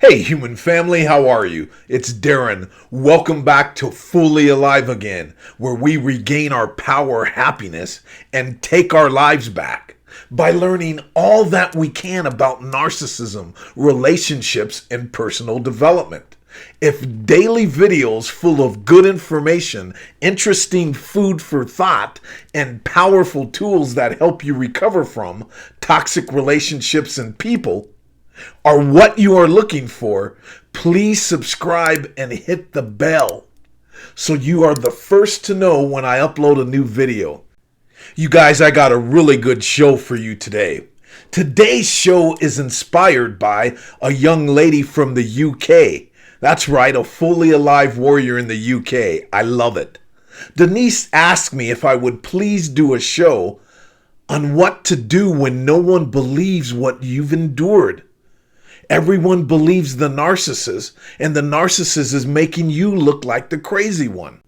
Hey, human family, how are you? It's Darren. Welcome back to Fully Alive Again, where we regain our power, happiness, and take our lives back by learning all that we can about narcissism, relationships, and personal development. If daily videos full of good information, interesting food for thought, and powerful tools that help you recover from toxic relationships and people are what you are looking for, please subscribe and hit the bell so you are the first to know when I upload a new video. You guys, I got a really good show for you today. Today's show is inspired by a young lady from the UK. That's right, a fully alive warrior in the UK. I love it. Denise asked me if I would please do a show on what to do when no one believes what you've endured. Everyone believes the narcissist, and the narcissist is making you look like the crazy one.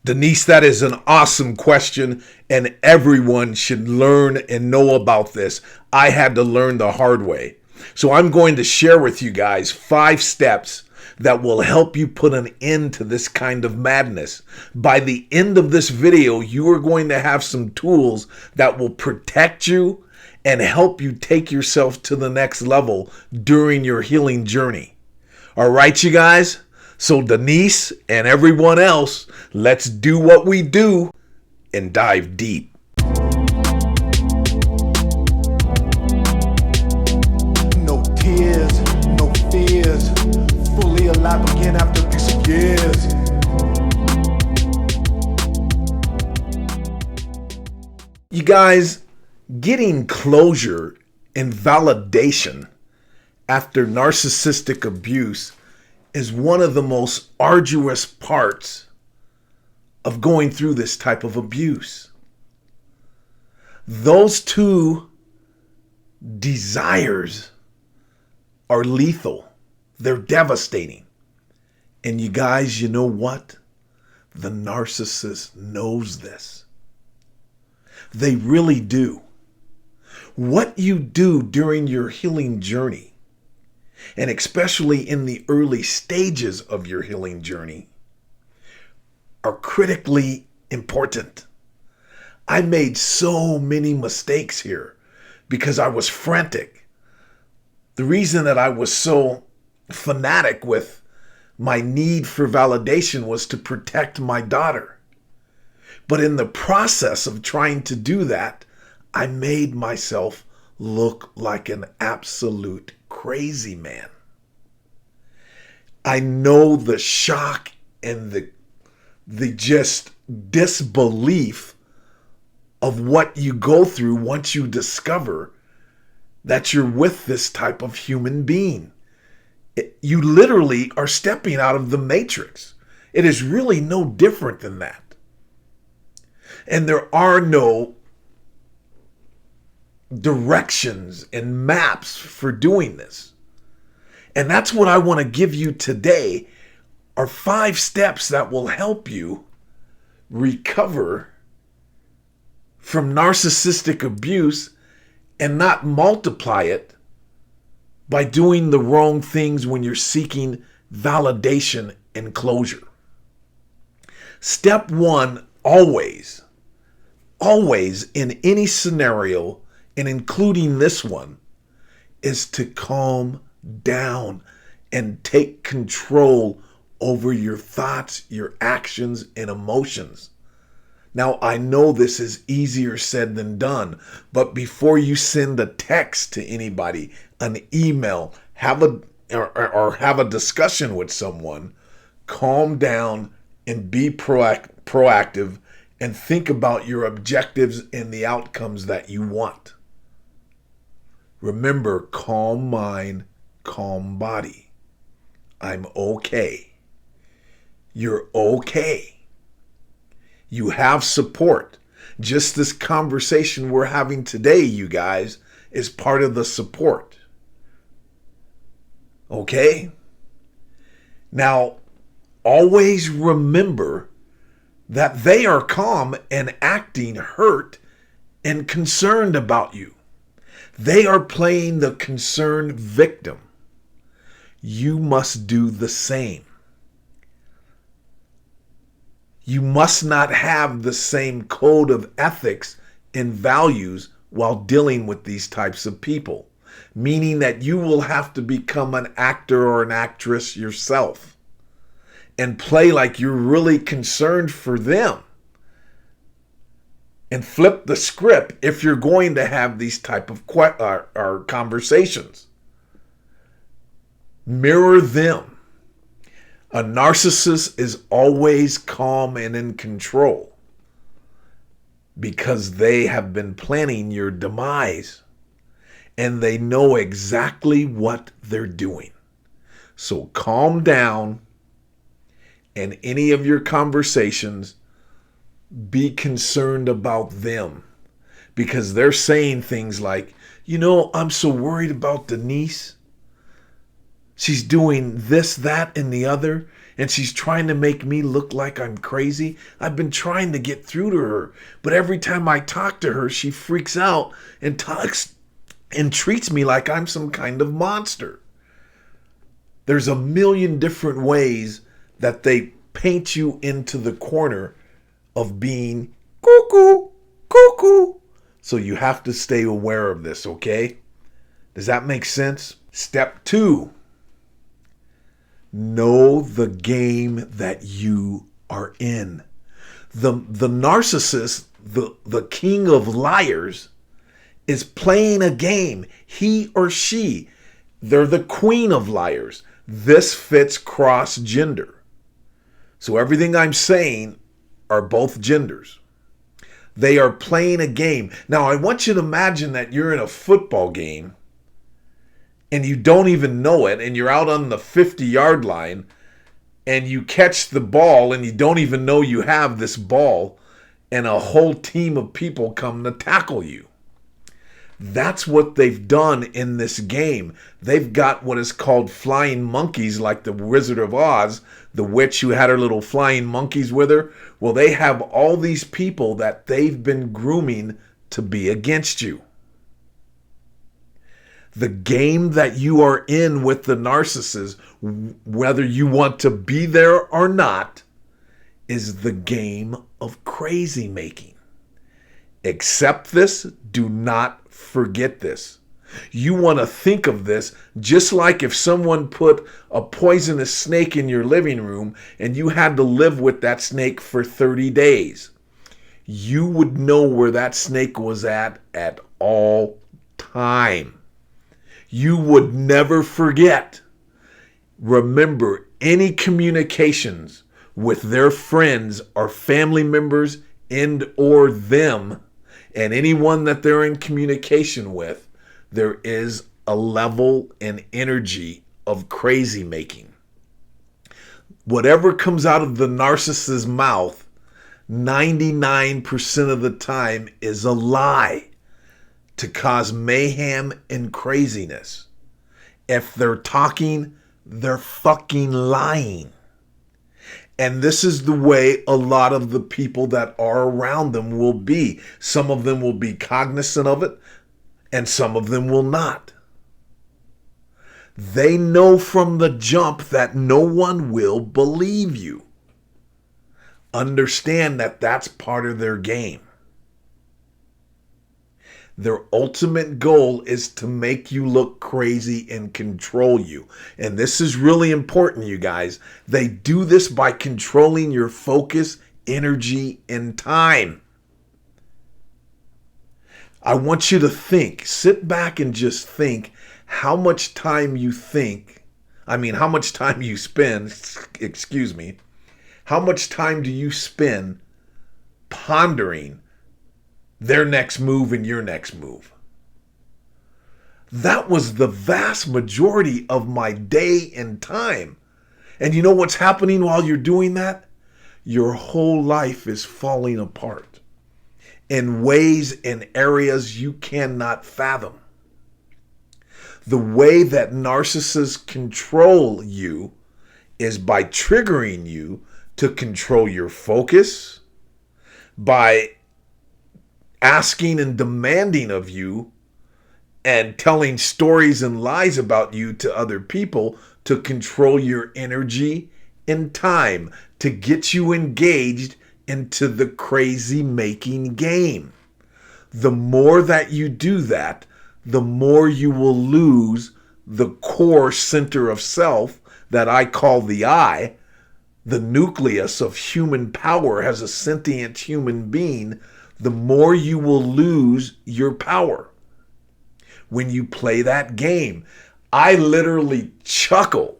Denise, that is an awesome question, and everyone should learn and know about this. I had to learn the hard way. So I'm going to share with you guys 5 steps that will help you put an end to this kind of madness. By the end of this video, you are going to have some tools that will protect you and help you take yourself to the next level during your healing journey. All right, you guys? So Denise and everyone else, let's do what we do and dive deep. No tears, no fears, fully alive again after these years. You guys, getting closure and validation after narcissistic abuse is one of the most arduous parts of going through this type of abuse. Those two desires are lethal. They're devastating. And you guys, you know what? The narcissist knows this. They really do. What you do during your healing journey, and especially in the early stages of your healing journey, are critically important. I made so many mistakes here because I was frantic. The reason that I was so fanatic with my need for validation was to protect my daughter. But in the process of trying to do that, I made myself look like an absolute crazy man. I know the shock and the just disbelief of what you go through once you discover that you're with this type of human being. You literally are stepping out of the matrix. It is really no different than that. And there are no directions and maps for doing this. And that's what I want to give you today are 5 steps that will help you recover from narcissistic abuse and not multiply it by doing the wrong things when you're seeking validation and closure. Step 1, always in any scenario, and including this one, is to calm down and take control over your thoughts, your actions, and emotions. Now, I know this is easier said than done, but before you send a text to anybody, an email, have a discussion with someone, calm down and be proactive and think about your objectives and the outcomes that you want. Remember, calm mind, calm body. I'm okay. You're okay. You have support. Just this conversation we're having today, you guys, is part of the support. Okay? Now, always remember that they are calm and acting hurt and concerned about you. They are playing the concerned victim. you must do the same. You must not have the same code of ethics and values while dealing with these types of people, meaning that you will have to become an actor or an actress yourself and play like you're really concerned for them and flip the script if you're going to have these type of conversations. Mirror them. A narcissist is always calm and in control because they have been planning your demise and they know exactly what they're doing. So calm down, and any of your conversations, be concerned about them because they're saying things like, I'm so worried about Denise. She's doing this, that, and the other, and she's trying to make me look like I'm crazy. I've been trying to get through to her, but every time I talk to her, she freaks out and talks and treats me like I'm some kind of monster. There's a million different ways that they paint you into the corner of being cuckoo, cuckoo. So you have to stay aware of this, okay? Does that make sense? Step 2. Know the game that you are in. The narcissist, the king of liars, is playing a game. He or she, they're the queen of liars. This fits cross gender. So everything I'm saying are both genders. They are playing a game. Now I want you to imagine that you're in a football game and you don't even know it, and you're out on the 50-yard line, and you catch the ball, and you don't even know you have this ball, and a whole team of people come to tackle you. That's what they've done in this game. They've got what is called flying monkeys, like the Wizard of Oz, the witch who had her little flying monkeys with her. Well, they have all these people that they've been grooming to be against you. The game that you are in with the narcissist, whether you want to be there or not, is the game of crazy making. Accept this. Do not forget this. You want to think of this just like if someone put a poisonous snake in your living room and you had to live with that snake for 30 days. You would know where that snake was at all time. You would never forget. Remember, any communications with their friends or family members and or them, and anyone that they're in communication with, there is a level and energy of crazy making. Whatever comes out of the narcissist's mouth, 99% of the time is a lie to cause mayhem and craziness. If they're talking, they're fucking lying. And this is the way a lot of the people that are around them will be. Some of them will be cognizant of it, and some of them will not. They know from the jump that no one will believe you. Understand that that's part of their game. Their ultimate goal is to make you look crazy and control you. And this is really important, you guys. They do this by controlling your focus, energy, and time. I want you to think. Sit back and just think how much time you spend, how much time do you spend pondering their next move and your next move? That was the vast majority of my day and time. And you know what's happening while you're doing that? Your whole life is falling apart in ways and areas you cannot fathom. The way that narcissists control you is by triggering you to control your focus, by asking and demanding of you and telling stories and lies about you to other people to control your energy and time to get you engaged into the crazy making game. The more that you do that, the more you will lose the core center of self that I call the I, the nucleus of human power as a sentient human being. The more you will lose your power when you play that game. I literally chuckle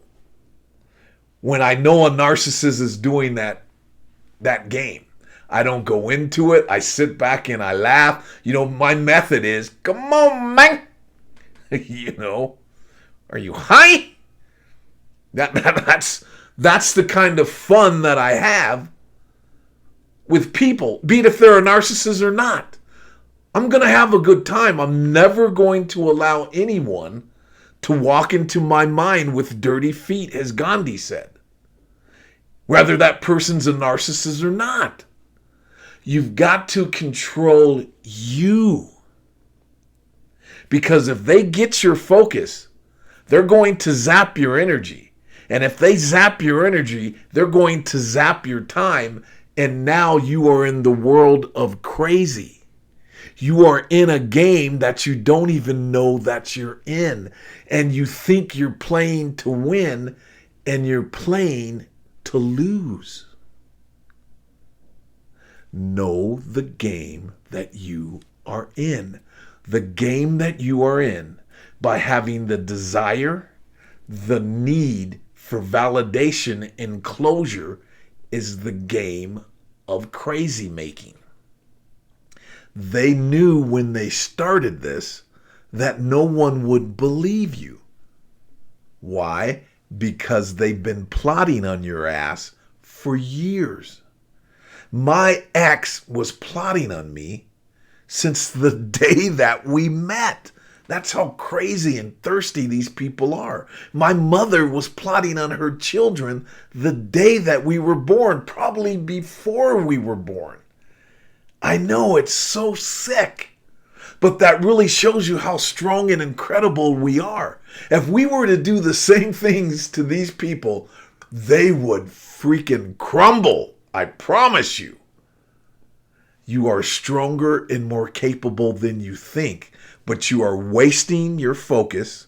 when I know a narcissist is doing that game. I don't go into it. I sit back and I laugh. My method is, come on, man. Are you high? That's the kind of fun that I have with people, be it if they're a narcissist or not. I'm going to have a good time. I'm never going to allow anyone to walk into my mind with dirty feet, as Gandhi said. Whether that person's a narcissist or not. You've got to control you. Because if they get your focus, they're going to zap your energy. And if they zap your energy, they're going to zap your time. And now you are in the world of crazy. You are in a game that you don't even know that you're in. And you think you're playing to win, and you're playing to lose. Know the game that you are in. The game that you are in, by having the desire, the need for validation and closure, is the game of crazy making. They knew when they started this that no one would believe you. Why? Because they've been plotting on your ass for years. My ex was plotting on me since the day that we met. That's how crazy and thirsty these people are. My mother was plotting on her children the day that we were born, probably before we were born. I know, it's so sick, but that really shows you how strong and incredible we are. If we were to do the same things to these people, they would freaking crumble. I promise you. You are stronger and more capable than you think, but you are wasting your focus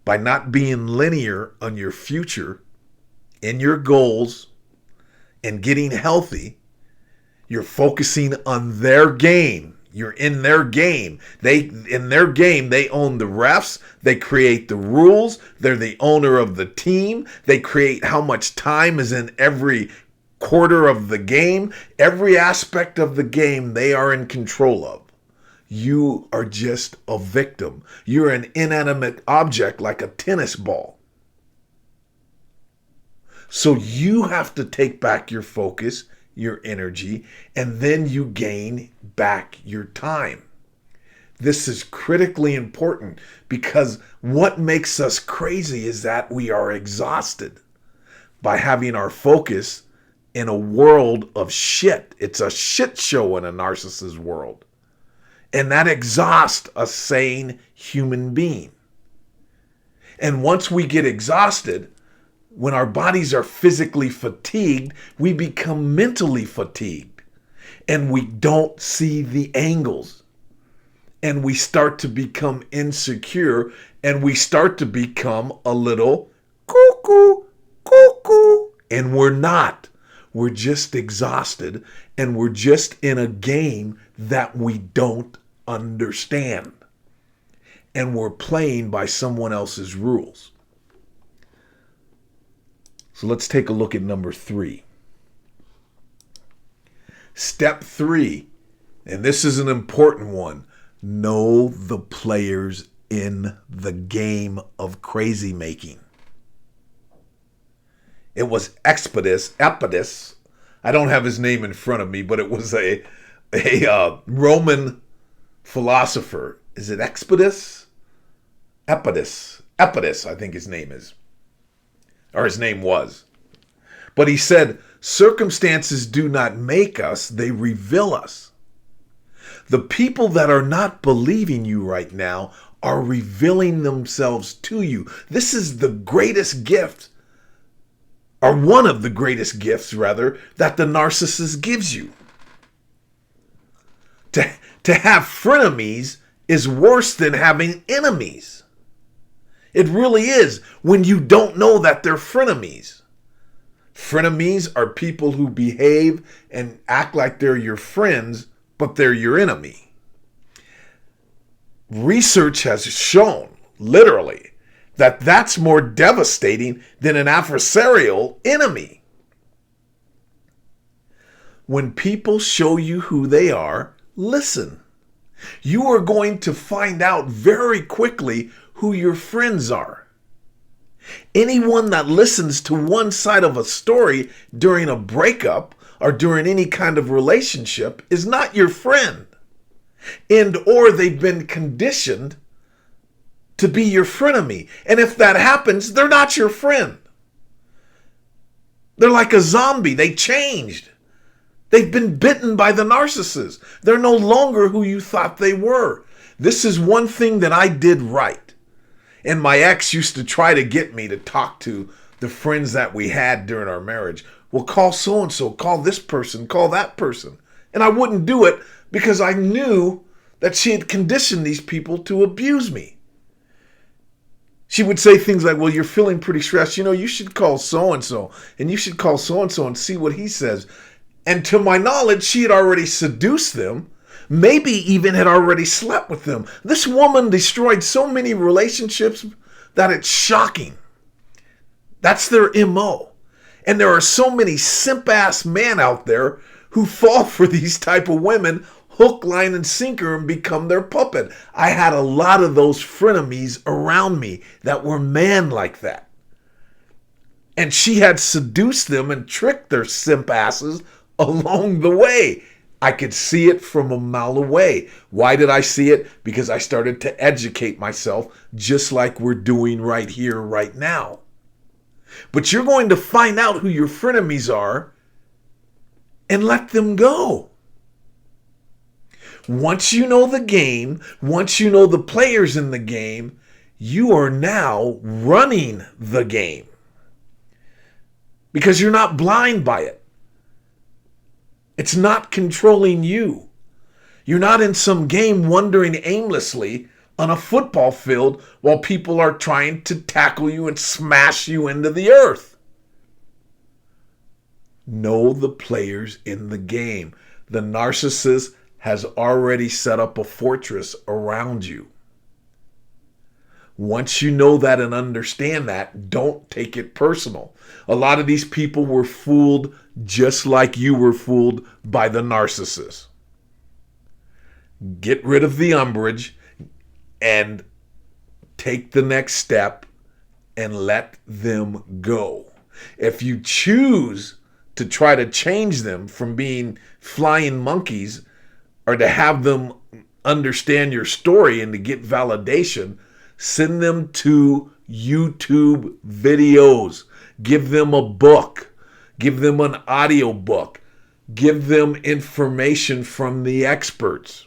by not being linear on your future and your goals and getting healthy. You're focusing on their game. You're in their game. In their game, they own the refs. They create the rules. They're the owner of the team. They create how much time is in every quarter of the game. Every aspect of the game they are in control of. You are just a victim. You're an inanimate object like a tennis ball. So you have to take back your focus, your energy, and then you gain back your time. This is critically important because what makes us crazy is that we are exhausted by having our focus in a world of shit. It's a shit show in a narcissist world. And that exhausts a sane human being. And once we get exhausted, when our bodies are physically fatigued, we become mentally fatigued. And we don't see the angles. And we start to become insecure. And we start to become a little cuckoo. And we're not. We're just exhausted. And we're just in a game that we don't understand. And we're playing by someone else's rules. So let's take a look at number 3. Step 3, and this is an important one. Know the players in the game of crazy making. It was Epidus. I don't have his name in front of me, but it was a Roman philosopher. Is it Epidus, I think his name is. Or his name was. But he said, circumstances do not make us, they reveal us. The people that are not believing you right now are revealing themselves to you. This is the greatest gift, or one of the greatest gifts, rather, that the narcissist gives you. To have frenemies is worse than having enemies. It really is, when you don't know that they're frenemies. Frenemies are people who behave and act like they're your friends, but they're your enemy. Research has shown, literally, that that's more devastating than an adversarial enemy. When people show you who they are, listen. You are going to find out very quickly who your friends are. Anyone that listens to one side of a story during a breakup or during any kind of relationship is not your friend. Or they've been conditioned to be your frenemy. And if that happens, they're not your friend. They're like a zombie. They changed. They've been bitten by the narcissist. They're no longer who you thought they were. This is one thing that I did right. And my ex used to try to get me to talk to the friends that we had during our marriage. Well, call so-and-so, call this person, call that person. And I wouldn't do it because I knew that she had conditioned these people to abuse me. She would say things like, well, you're feeling pretty stressed. You should call so-and-so, and you should call so-and-so and see what he says. And to my knowledge, she had already seduced them, maybe even had already slept with them. This woman destroyed so many relationships that it's shocking. That's their MO. And there are so many simp-ass men out there who fall for these type of women, hook, line, and sinker, and become their puppet. I had a lot of those frenemies around me that were men like that. And she had seduced them and tricked their simp asses along the way. I could see it from a mile away. Why did I see it? Because I started to educate myself, just like we're doing right here, right now. But you're going to find out who your frenemies are and let them go. Once you know the game, once you know the players in the game, you are now running the game. Because you're not blind by it. It's not controlling you. You're not in some game wandering aimlessly on a football field while people are trying to tackle you and smash you into the earth. Know the players in the game. The narcissist has already set up a fortress around you. Once you know that and understand that, don't take it personal. A lot of these people were fooled just like you were fooled by the narcissist. Get rid of the umbrage and take the next step and let them go. If you choose to try to change them from being flying monkeys or to have them understand your story and to get validation, send them to YouTube videos. Give them a book. Give them an audio book. Give them information from the experts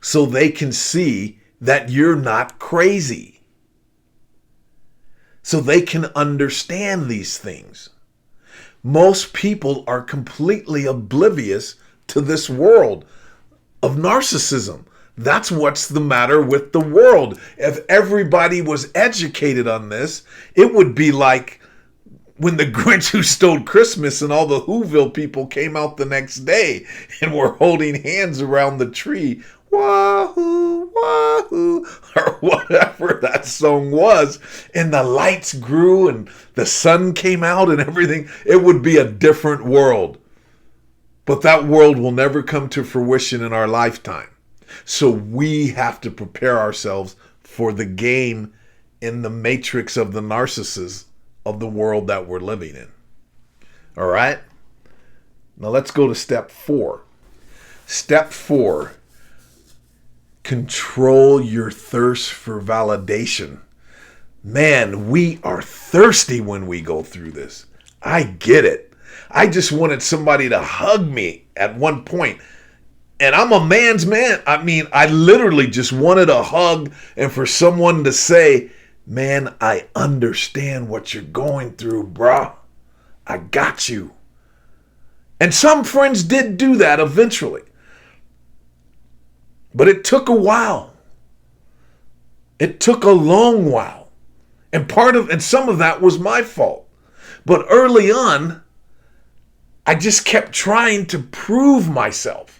so they can see that you're not crazy. So they can understand these things. Most people are completely oblivious to this world of narcissism. That's what's the matter with the world. If everybody was educated on this, it would be like when the Grinch Who Stole Christmas and all the Whoville people came out the next day and were holding hands around the tree. Wahoo, wahoo, or whatever that song was. And the lights grew and the sun came out and everything. It would be a different world. But that world will never come to fruition in our lifetime. So we have to prepare ourselves for the game in the matrix of the narcissists of the world that we're living in. All right? Now let's go to step 4. Step 4, control your thirst for validation. Man, we are thirsty when we go through this. I get it. I just wanted somebody to hug me at one point And I'm a man's man. I mean, I literally just wanted a hug and for someone to say, man, I understand what you're going through, bruh. I got you. And some friends did do that eventually. But it took a while. It took a long while. And some of that was my fault. But early on, I just kept trying to prove myself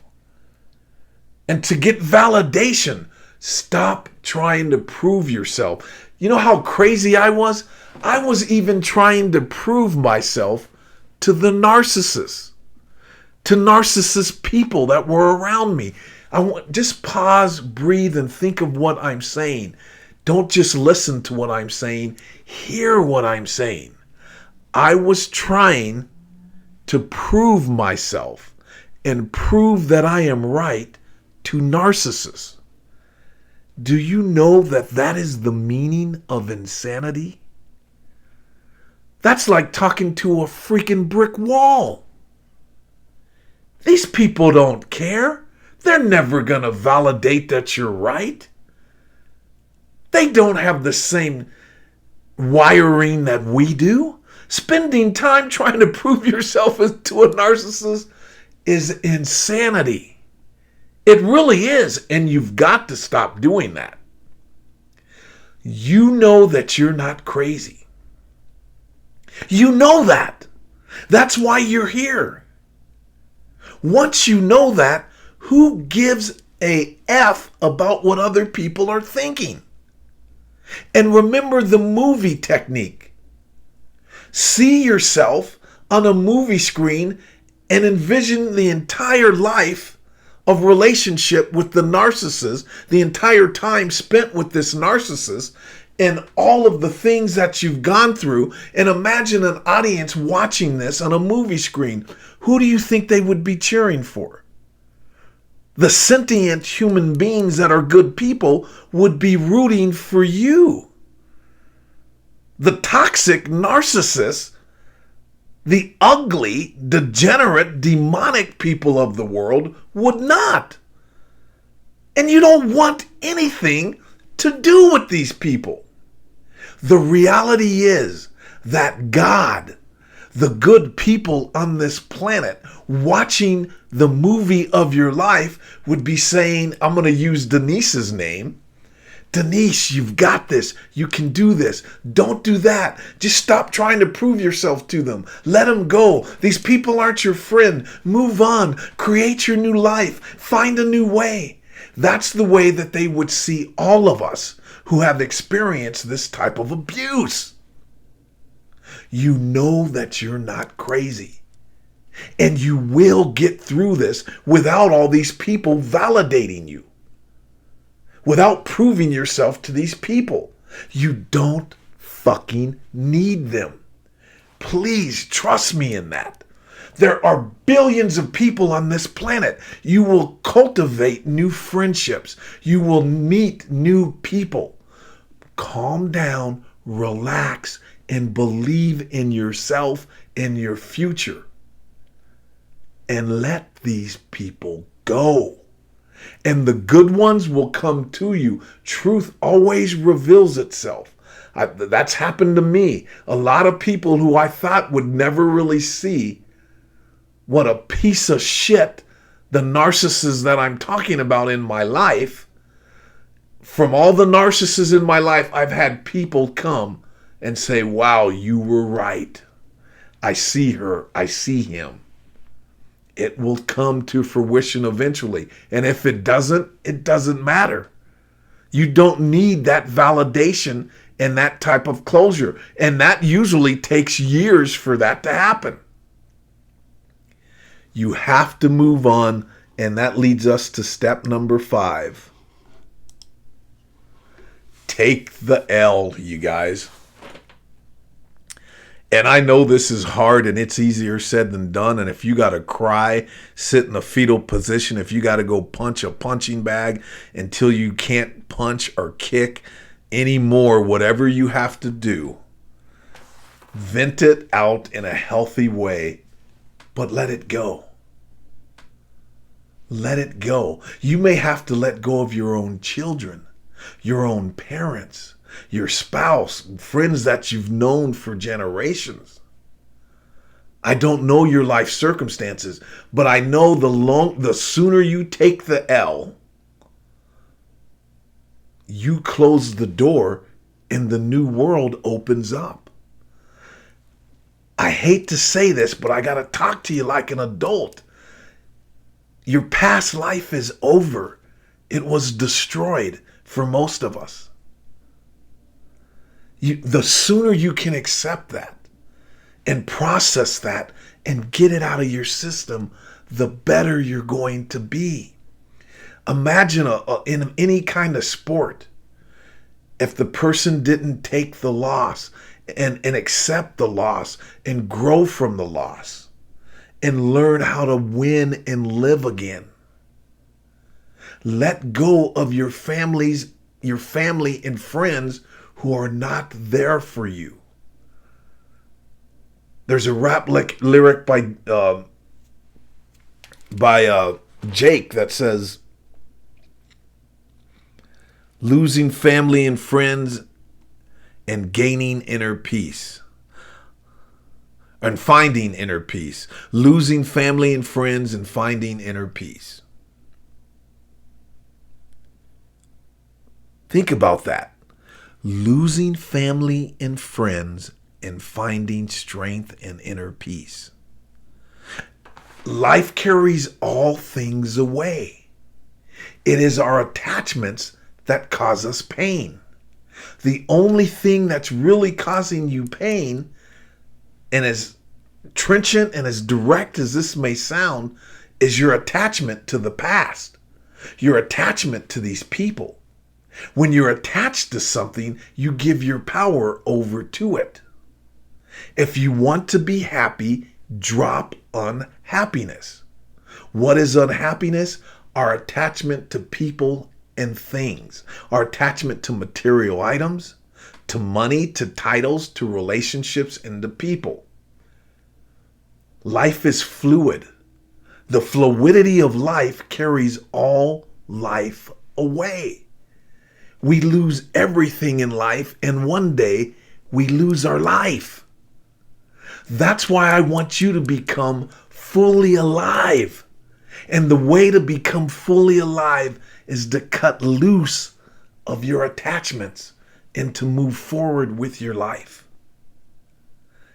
and to get validation. Stop trying to prove yourself. You know how crazy I was? I was even trying to prove myself to the narcissists, to narcissist people that were around me. Just pause, breathe, and think of what I'm saying. Don't just listen to what I'm saying. Hear what I'm saying. I was trying to prove myself and prove that I am right to narcissists. Do you know that that is the meaning of insanity? That's like talking to a freaking brick wall. These people don't care. They're never going to validate that you're right. They don't have the same wiring that we do. Spending time trying to prove yourself to a narcissist is insanity. It really is, and you've got to stop doing that. You know that you're not crazy. You know that. That's why you're here. Once you know that, who gives a F about what other people are thinking? And remember the movie technique. See yourself on a movie screen and envision the entire life of relationship with the narcissist, the entire time spent with this narcissist, and all of the things that you've gone through, and imagine an audience watching this on a movie screen. Who do you think they would be cheering for? The sentient human beings that are good people would be rooting for you. The toxic narcissists, the ugly, degenerate, demonic people of the world would not. And you don't want anything to do with these people. The reality is that God, the good people on this planet, watching the movie of your life would be saying, I'm going to use Denise's name. Denise, you've got this. You can do this. Don't do that. Just stop trying to prove yourself to them. Let them go. These people aren't your friend. Move on. Create your new life. Find a new way. That's the way that they would see all of us who have experienced this type of abuse. You know that you're not crazy. And you will get through this without all these people validating you. Without proving yourself to these people. You don't fucking need them. Please trust me in that. There are billions of people on this planet. You will cultivate new friendships. You will meet new people. Calm down, relax, and believe in yourself and your future. And let these people go. And the good ones will come to you. Truth always reveals itself. That's happened to me. A lot of people who I thought would never really see what a piece of shit the narcissists that I'm talking about in my life. From all the narcissists in my life, I've had people come and say, wow, you were right. I see her. I see him. It will come to fruition eventually. And if it doesn't matter. You don't need that validation and that type of closure. And that usually takes years for that to happen. You have to move on. And that leads us to step number 5. Take the L, you guys. And I know this is hard and it's easier said than done. And if you got to cry, sit in a fetal position, if you got to go punch a punching bag until you can't punch or kick anymore, whatever you have to do, vent it out in a healthy way, but let it go. Let it go. You may have to let go of your own children, your own parents, your spouse, friends that you've known for generations. I don't know your life circumstances, but I know the sooner you take the L, you close the door and the new world opens up. I hate to say this, but I got to talk to you like an adult. Your past life is over. It was destroyed for most of us. The sooner you can accept that and process that and get it out of your system, the better you're going to be. Imagine in any kind of sport, if the person didn't take the loss and accept the loss and grow from the loss and learn how to win and live again. Let go of your family and friends who are not there for you. There's a rap lyric by Jake that says, losing family and friends and gaining inner peace. And finding inner peace. Losing family and friends and finding inner peace. Think about that. Losing family and friends and finding strength and inner peace. Life carries all things away. It is our attachments that cause us pain. The only thing that's really causing you pain, and as trenchant and as direct as this may sound, is your attachment to the past, your attachment to these people. When you're attached to something, you give your power over to it. If you want to be happy, drop unhappiness. What is unhappiness? Our attachment to people and things. Our attachment to material items, to money, to titles, to relationships, and to people. Life is fluid. The fluidity of life carries all life away. We lose everything in life, and one day we lose our life. That's why I want you to become fully alive. And the way to become fully alive is to cut loose of your attachments and to move forward with your life.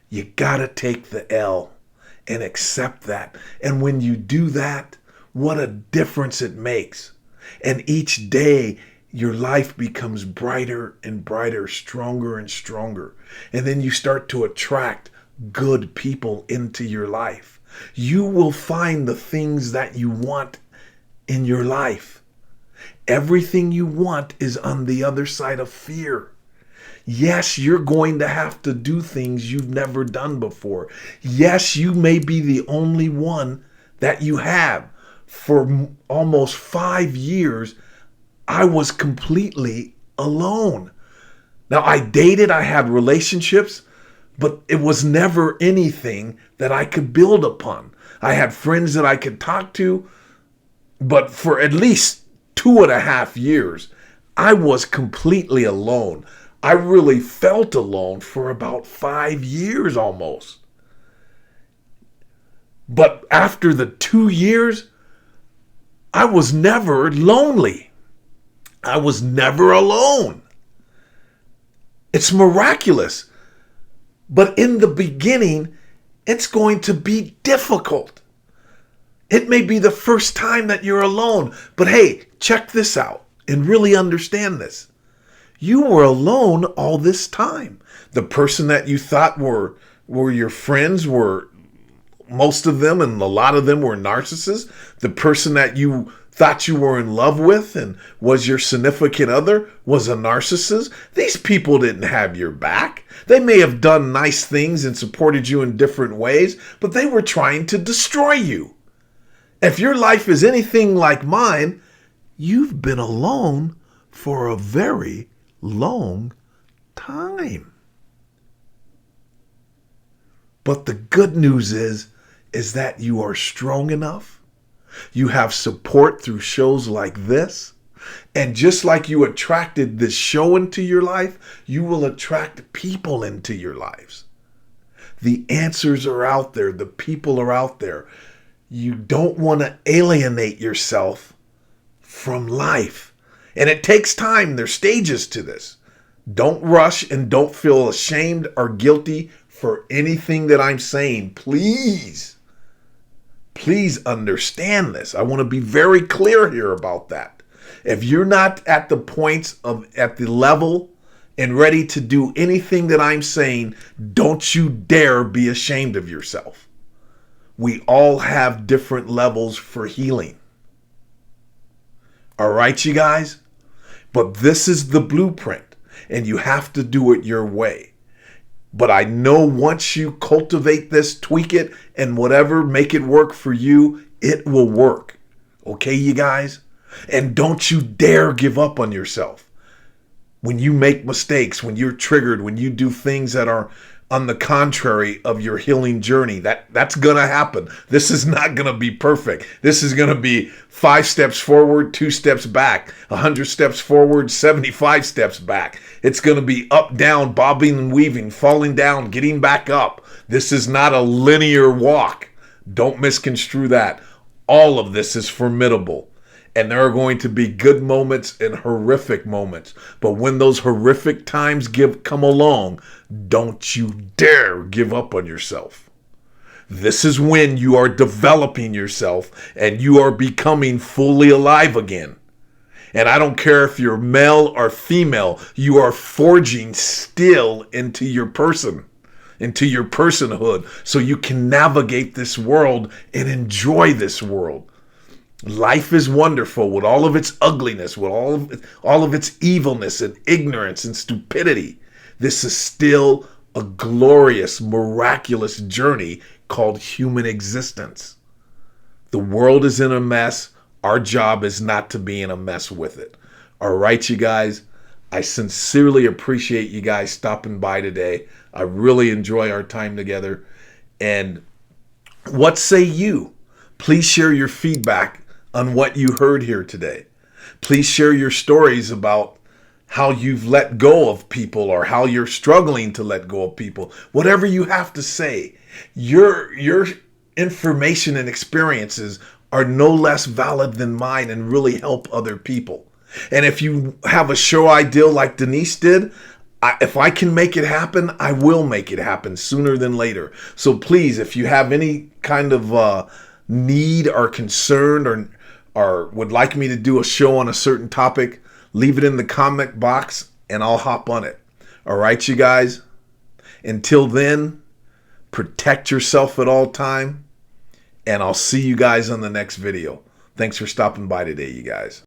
You gotta take the L and accept that. And when you do that, what a difference it makes. And each day, your life becomes brighter and brighter, stronger and stronger. And then you start to attract good people into your life. You will find the things that you want in your life. Everything you want is on the other side of fear. Yes, you're going to have to do things you've never done before. Yes, you may be the only one that you have. For almost 5 years, I was completely alone. Now, I dated, I had relationships, but it was never anything that I could build upon. I had friends that I could talk to, but for at least 2.5 years, I was completely alone. I really felt alone for about 5 years almost. But after the 2 years, I was never lonely. I was never alone. It's miraculous. But in the beginning, it's going to be difficult. It may be the first time that you're alone. But hey, check this out and really understand this. You were alone all this time. The person that you thought were your friends were, most of them and a lot of them were narcissists. The person that you thought you were in love with and was your significant other was a narcissist. These people didn't have your back. They may have done nice things and supported you in different ways, but they were trying to destroy you. If your life is anything like mine, you've been alone for a very long time. But the good news is that you are strong enough, You have support through shows like this. And just like you attracted this show into your life, you will attract people into your lives. The answers are out there. The people are out there. You don't want to alienate yourself from life. And it takes time. There's stages to this. Don't rush and don't feel ashamed or guilty for anything that I'm saying. Please understand this. I want to be very clear here about that. If you're not at the at the level and ready to do anything that I'm saying, don't you dare be ashamed of yourself. We all have different levels for healing. All right, you guys? But this is the blueprint, and you have to do it your way. But I know once you cultivate this, tweak it, and whatever, make it work for you, it will work. Okay, you guys? And don't you dare give up on yourself. When you make mistakes, when you're triggered, when you do things that are on the contrary of your healing journey, that's going to happen. This is not going to be perfect. This is going to be 5 steps forward, 2 steps back, 100 steps forward, 75 steps back. It's going to be up, down, bobbing and weaving, falling down, getting back up. This is not a linear walk. Don't misconstrue that. All of this is formidable. And there are going to be good moments and horrific moments. But when those horrific times come along, don't you dare give up on yourself. This is when you are developing yourself and you are becoming fully alive again. And I don't care if you're male or female, you are forging still into your person, into your personhood, so you can navigate this world and enjoy this world. Life is wonderful with all of its ugliness, with all of its evilness and ignorance and stupidity. This is still a glorious, miraculous journey called human existence. The world is in a mess. Our job is not to be in a mess with it. All right, you guys. I sincerely appreciate you guys stopping by today. I really enjoy our time together. And what say you? Please share your feedback on what you heard here today. Please share your stories about how you've let go of people or how you're struggling to let go of people. Whatever you have to say, your information and experiences are no less valid than mine and really help other people. And if you have a show idea like Denise did, if I can make it happen, I will make it happen sooner than later. So please, if you have any kind of need or concern or would like me to do a show on a certain topic, leave it in the comment box and I'll hop on it. All right, you guys? Until then, protect yourself at all time, and I'll see you guys on the next video. Thanks for stopping by today, you guys.